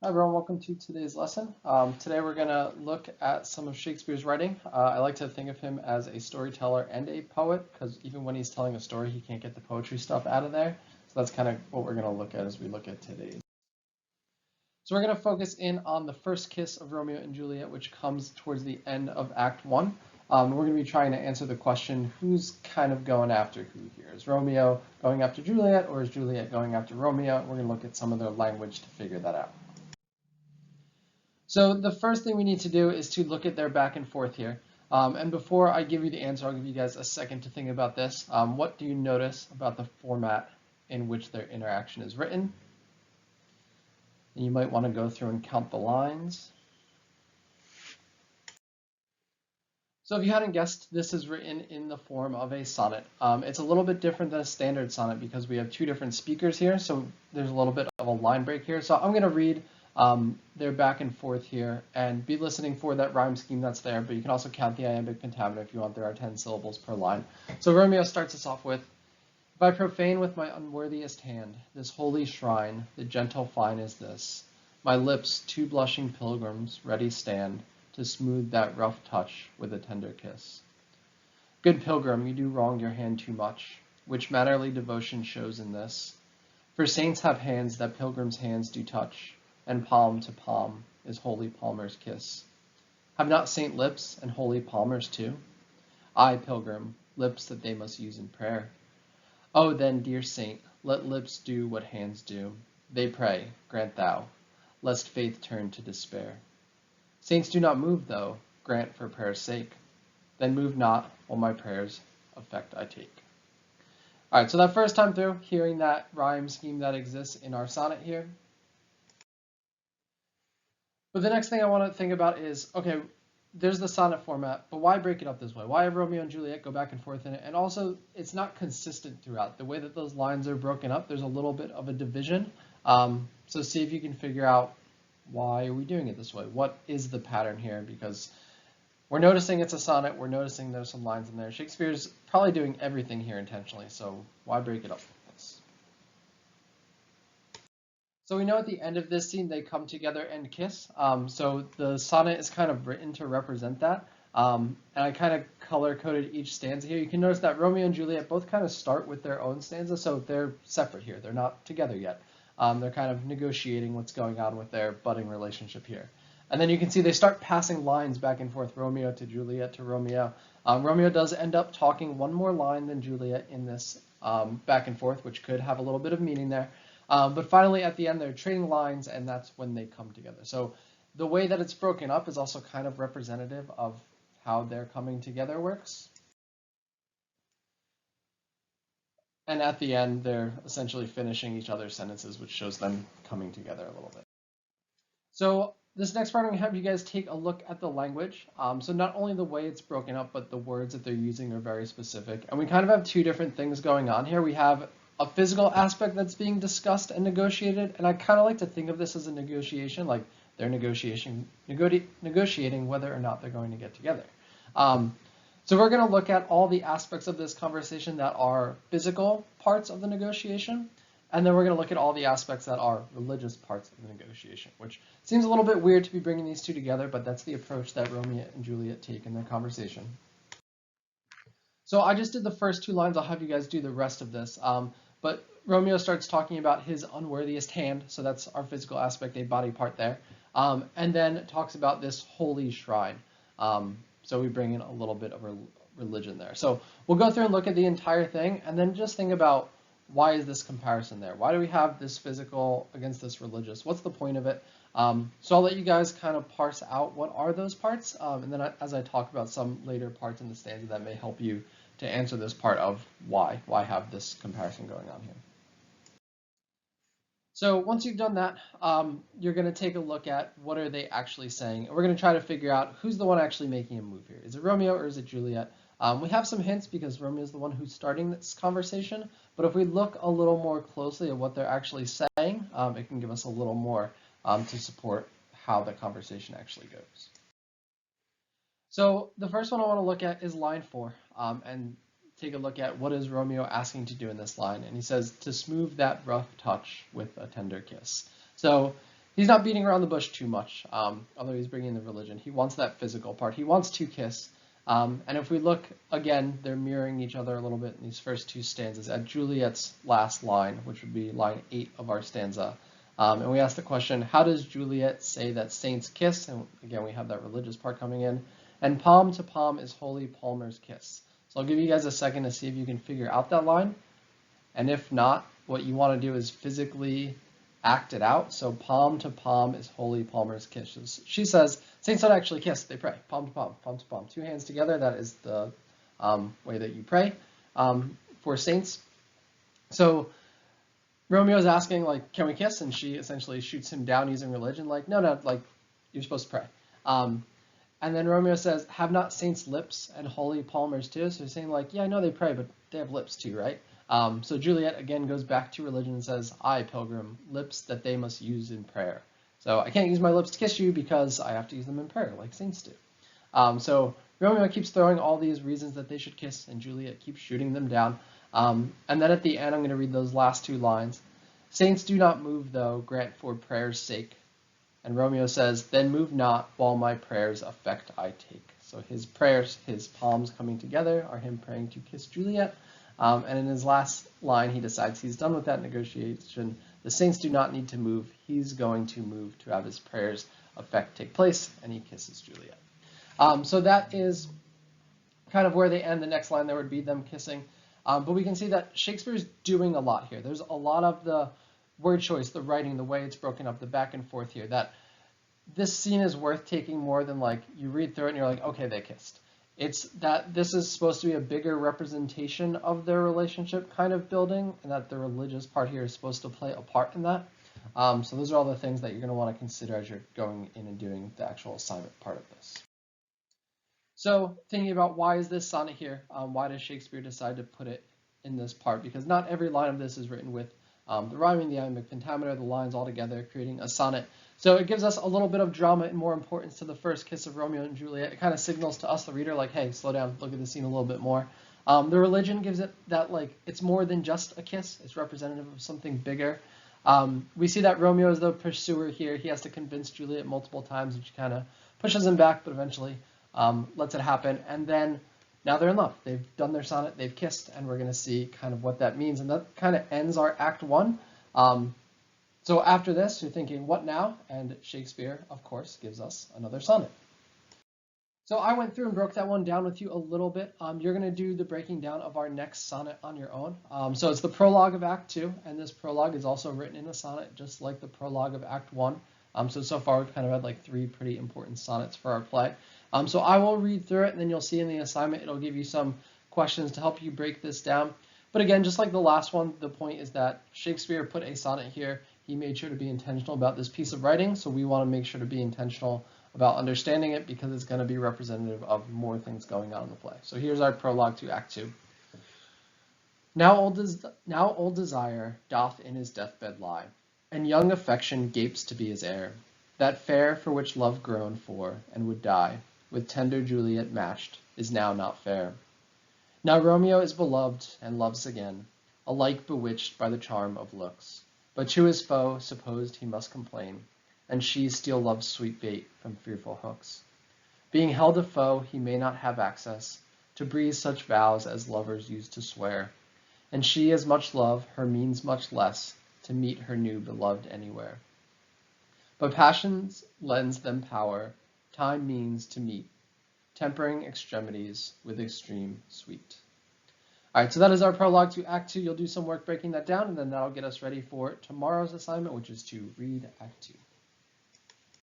Hi everyone, welcome to today's lesson. Today we're going to look at some of Shakespeare's writing. I like to think of him as a storyteller and a poet because even when he's telling a story, he can't get the poetry stuff out of there. So that's kind of what we're going to look at as we look at today's. So we're going to focus in on the first kiss of Romeo and Juliet, which comes towards the end of Act 1. We're going to be trying to answer the question, who's kind of going after who here? Is Romeo going after Juliet or is Juliet going after Romeo? We're going to look at some of their language to figure that out. So the first thing we need to do is to look at their back and forth here. And before I give you the answer, I'll give you guys a second to think about this. What do you notice about the format in which their interaction is written? And you might want to go through and count the lines. So if you hadn't guessed, this is written in the form of a sonnet. It's a little bit different than a standard sonnet because we have two different speakers here. So there's a little bit of a line break here. So I'm going to read their back and forth here and be listening for that rhyme scheme that's there, but you can also count the iambic pentameter if you want. There are 10 syllables per line. So Romeo starts us off with, if I profane with my unworthiest hand this holy shrine, the gentle fine is this. My lips, two blushing pilgrims, ready stand to smooth that rough touch with a tender kiss. Good pilgrim, you do wrong your hand too much, which mannerly devotion shows in this. For saints have hands that pilgrims' hands do touch, and palm to palm is holy Palmer's kiss. Have not saint lips and holy Palmer's too? Ay, pilgrim, lips that they must use in prayer. Oh, then, dear saint, let lips do what hands do. They pray, grant thou, lest faith turn to despair. Saints do not move, though, grant for prayer's sake. Then move not, while my prayers effect I take. All right, so that first time through, hearing that rhyme scheme that exists in our sonnet here. But the next thing I want to think about is, okay, there's the sonnet format, but why break it up this way? Why have Romeo and Juliet go back and forth in it? And also, it's not consistent throughout. The way that those lines are broken up, there's a little bit of a division. So see if you can figure out, why are we doing it this way? What is the pattern here? Because we're noticing it's a sonnet. We're noticing there's some lines in there. Shakespeare's probably doing everything here intentionally, so why break it up like this? So we know at the end of this scene, they come together and kiss. So the sonnet is kind of written to represent that. And I kind of color-coded each stanza here. You can notice that Romeo and Juliet both kind of start with their own stanza, so they're separate here. They're not together yet. They're kind of negotiating what's going on with their budding relationship here. And then you can see they start passing lines back and forth, Romeo to Juliet to Romeo. Romeo does end up talking one more line than Juliet in this back and forth, which could have a little bit of meaning there. But finally, at the end, they're trading lines, and that's when they come together. So the way that it's broken up is also kind of representative of how their coming together works. And at the end, they're essentially finishing each other's sentences, which shows them coming together a little bit. So this next part, I'm going to have you guys take a look at the language. So not only the way it's broken up, but the words that they're using are very specific. And we kind of have two different things going on here. We have a physical aspect that's being discussed and negotiated, and I kind of like to think of this as a negotiation, like they're negotiating whether or not they're going to get together. So we're going to look at all the aspects of this conversation that are physical parts of the negotiation, and then we're going to look at all the aspects that are religious parts of the negotiation, which seems a little bit weird to be bringing these two together, but that's the approach that Romeo and Juliet take in their conversation. So I just did the first two lines. I'll have you guys do the rest of this. But Romeo starts talking about his unworthiest hand. So that's our physical aspect, a body part there. And then talks about this holy shrine. So we bring in a little bit of religion there. So we'll go through and look at the entire thing and then just think about, why is this comparison there? Why do we have this physical against this religious? What's the point of it? So I'll let you guys kind of parse out what are those parts. And then as I talk about some later parts in the stanza that may help you to answer this part of why have this comparison going on here. So once you've done that, you're going to take a look at what are they actually saying. And we're going to try to figure out who's the one actually making a move here. Is it Romeo or is it Juliet? We have some hints because Romeo is the one who's starting this conversation. But if we look a little more closely at what they're actually saying, it can give us a little more to support how the conversation actually goes. So the first one I want to look at is line 4, and take a look at what is Romeo asking to do in this line. And he says, to smooth that rough touch with a tender kiss. So he's not beating around the bush too much, although he's bringing the religion. He wants that physical part. He wants to kiss. And if we look again, they're mirroring each other a little bit in these first two stanzas at Juliet's last line, which would be line 8 of our stanza. And we ask the question, how does Juliet say that saints kiss? And again, we have that religious part coming in. And palm to palm is holy Palmer's kiss. So I'll give you guys a second to see if you can figure out that line. And if not, what you want to do is physically act it out. So palm to palm is holy Palmer's kiss. She says, saints don't actually kiss, they pray. Palm to palm, palm to palm. 2 hands together, that is the way that you pray for saints. So Romeo's asking, like, can we kiss? And she essentially shoots him down using religion, like, no, like, you're supposed to pray. And then Romeo says, have not saints lips and holy Palmers too? So he's saying, like, yeah, I know they pray, but they have lips too, right? So Juliet again goes back to religion and says, I, pilgrim, lips that they must use in prayer. So I can't use my lips to kiss you because I have to use them in prayer, like saints do. So Romeo keeps throwing all these reasons that they should kiss, and Juliet keeps shooting them down. And then at the end, I'm going to read those last 2 lines. Saints do not move, though, grant for prayer's sake. And Romeo says, then move not, while my prayers effect I take. So his prayers, his palms coming together, are him praying to kiss Juliet. And in his last line, he decides he's done with that negotiation. The saints do not need to move. He's going to move to have his prayers effect take place, and he kisses Juliet. So that is kind of where they end. The next line there would be them kissing. But we can see that Shakespeare's doing a lot here. There's a lot of the word choice, the writing, the way it's broken up, the back and forth here, that this scene is worth taking more than, like, you read through it and you're like, okay, they kissed. It's that this is supposed to be a bigger representation of their relationship kind of building, and that the religious part here is supposed to play a part in that. So those are all the things that you're going to want to consider as you're going in and doing the actual assignment part of this. So thinking about why is this sonnet here? Why does Shakespeare decide to put it in this part? Because not every line of this is written with the rhyming, the iambic pentameter, the lines all together, creating a sonnet. So it gives us a little bit of drama and more importance to the first kiss of Romeo and Juliet. It kind of signals to us, the reader, like, hey, slow down, look at the scene a little bit more. The religion gives it that, like, it's more than just a kiss. It's representative of something bigger. We see that Romeo is the pursuer here. He has to convince Juliet multiple times, and she kind of pushes him back, but eventually lets it happen. And then now they're in love. They've done their sonnet, they've kissed, and we're going to see kind of what that means. And that kind of ends our Act 1. So after this, you're thinking, what now? And Shakespeare, of course, gives us another sonnet. So I went through and broke that one down with you a little bit. You're going to do the breaking down of our next sonnet on your own. So it's the prologue of Act 2, and this prologue is also written in a sonnet, just like the prologue of Act 1. So far we've kind of had like 3 pretty important sonnets for our play. So I will read through it, and then you'll see in the assignment it'll give you some questions to help you break this down. But again, just like the last one, the point is that Shakespeare put a sonnet here. He made sure to be intentional about this piece of writing, so we want to make sure to be intentional about understanding it because it's going to be representative of more things going on in the play. So here's our prologue to Act 2. Now old desire doth in his deathbed lie, and young affection gapes to be his heir. That fair for which love groaned for and would die, with tender Juliet matched, is now not fair. Now Romeo is beloved and loves again, alike bewitched by the charm of looks. But to his foe supposed he must complain, and she steal love's sweet bait from fearful hooks. Being held a foe, he may not have access to breathe such vows as lovers used to swear, and she as much love, her means much less, to meet her new beloved anywhere. But passions lends them power, time means to meet, tempering extremities with extreme sweet. All right, so that is our prologue to Act 2. You'll do some work breaking that down, and then that'll get us ready for tomorrow's assignment, which is to read Act 2.